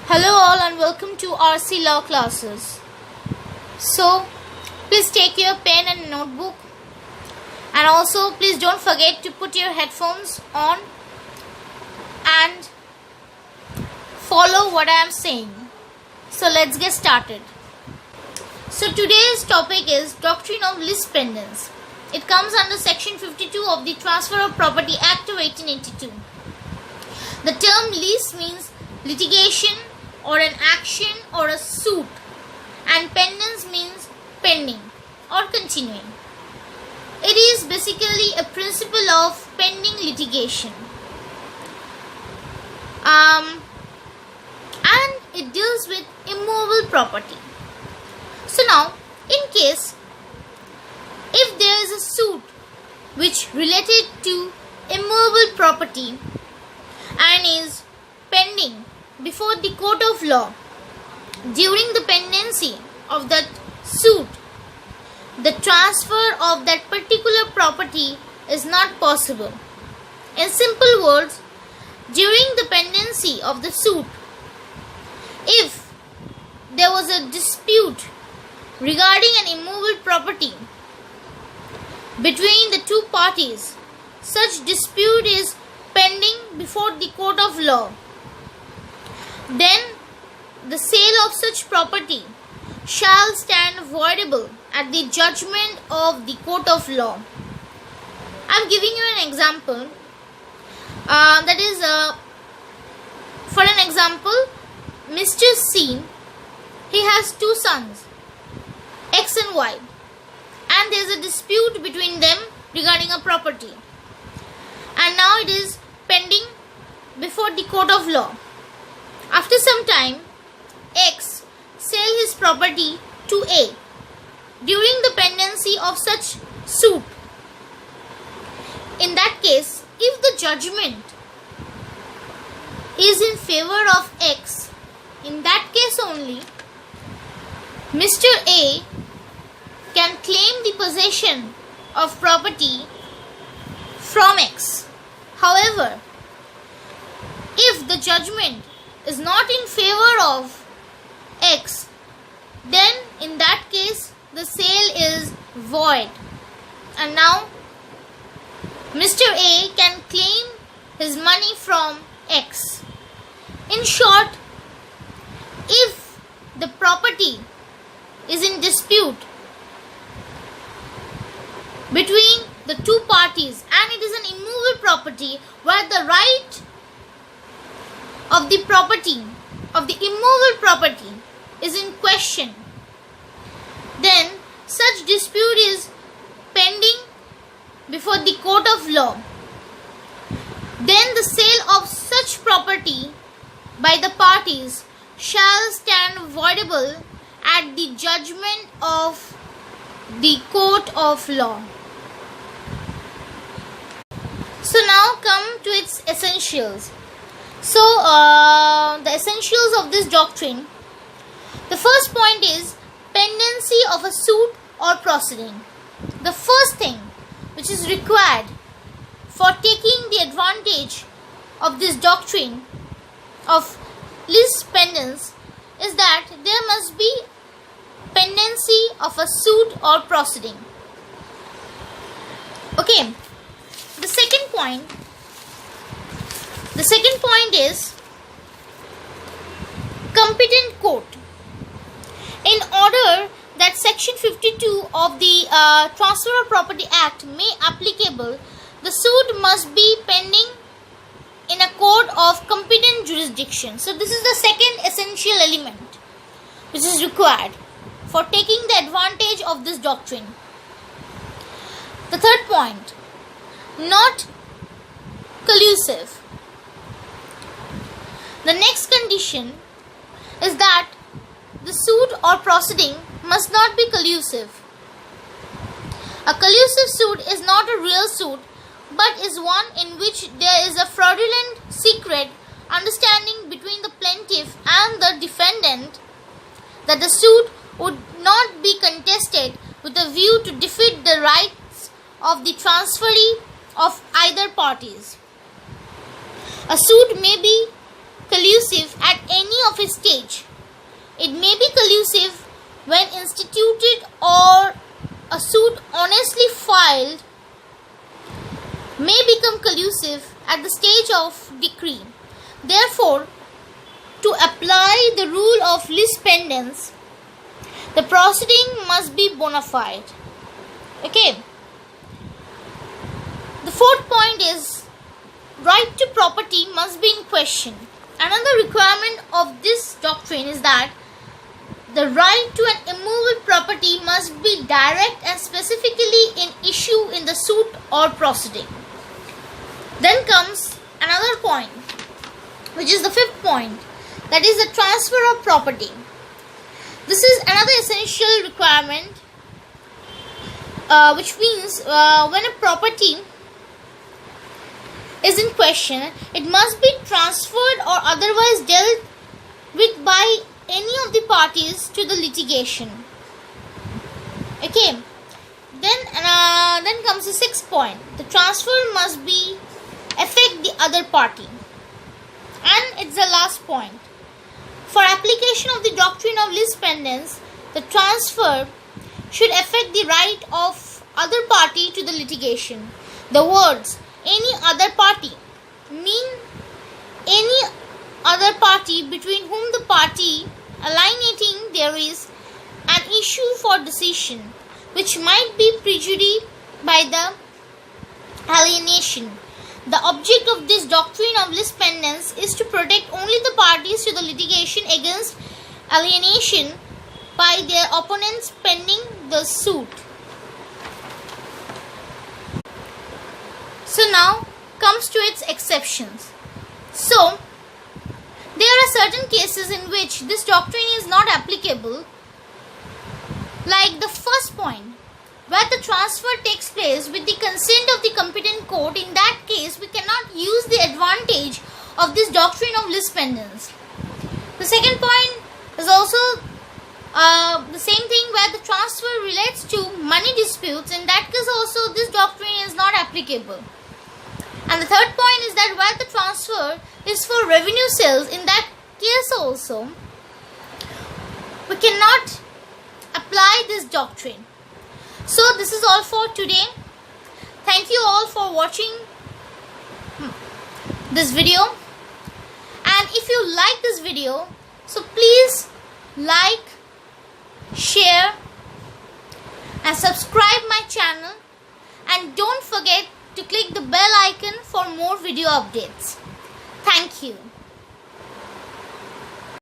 Hello all and welcome to RC Law classes. So, please take your pen and notebook, and also please don't forget to put your headphones on and follow what I am saying. So let's get started. So today's topic is Doctrine of Lis Pendens. It comes under section 52 of the Transfer of Property Act of 1882. The term lease means litigation or an action or a suit, and pendens means pending or continuing. It is basically a principle of pending litigation, and it deals with immovable property. So now, in case if there is a suit which related to immovable property and is pending before the court of law, during the pendency of that suit, the transfer of that particular property is not possible. In simple words, during the pendency of the suit, if there was a dispute regarding an immovable property between the two parties, such dispute is pending before the court of law, then the sale of such property shall stand voidable at the judgment of the court of law. I am giving you an example. For an example, Mr. C, he has two sons, X and Y, and there is a dispute between them regarding a property, and now it is pending before the court of law. After some time, X sell his property to A during the pendency of such suit. In that case, if the judgment is in favor of X, in that case only, Mr. A can claim the possession of property from X. However, if the judgment is not in favor of X, then in that case the sale is void, and now Mr. A can claim his money from X. In short, if the property is in dispute between the two parties and it is an immovable property where the right of the property, of the immovable property, is in question, then such dispute is pending before the court of law. Then the sale of such property by the parties shall stand voidable at the judgment of the court of law. So now come to its essentials. So, the essentials of this doctrine. The first point is pendency of a suit or proceeding. The first thing which is required for taking the advantage of this doctrine of lis pendens is that there must be pendency of a suit or proceeding. Okay, the second point is competent court. In order that section 52 of the Transfer of Property Act may applicable, the suit must be pending in a court of competent jurisdiction. So this is the second essential element which is required for taking the advantage of this doctrine. The third point, not collusive. The next condition is that the suit or proceeding must not be collusive. A collusive suit is not a real suit, but is one in which there is a fraudulent secret understanding between the plaintiff and the defendant that the suit would not be contested with a view to defeat the rights of the transferee of either parties. A suit may be collusive at any of its stage. It may be collusive when instituted, or a suit honestly filed may become collusive at the stage of decree. Therefore, to apply the rule of lis pendens, the proceeding must be bona fide. Okay. The fourth point is right to property must be in question. Another requirement of this doctrine is that the right to an immovable property must be direct and specifically in issue in the suit or proceeding. Then comes another point, which is the fifth point, that is the transfer of property. This is another essential requirement, which means when a property is in question, it must be transferred or otherwise dealt with by any of the parties to the litigation. Okay. Then comes the sixth point. The transfer must be affect the other party. And it's the last point. For application of the doctrine of lis pendens, the transfer should affect the right of other party to the litigation. The words any other party mean any other party between whom the party alienating there is an issue for decision, which might be prejudiced by the alienation. The object of this doctrine of lis pendens is to protect only the parties to the litigation against alienation by their opponents pending the suit. So now comes to its exceptions. So there are certain cases in which this doctrine is not applicable, like the first point, where the transfer takes place with the consent of the competent court. In that case, we cannot use the advantage of this doctrine of lis pendens. The second point is also the same thing, where the transfer relates to money disputes. In that case also, this doctrine is not applicable. And the third point is that where the transfer is for revenue sales, in that case also, we cannot apply this doctrine. So this is all for today. Thank you all for watching this video. And if you like this video, so please like, share and subscribe my channel, and don't forget to click the bell icon for more video updates. Thank you.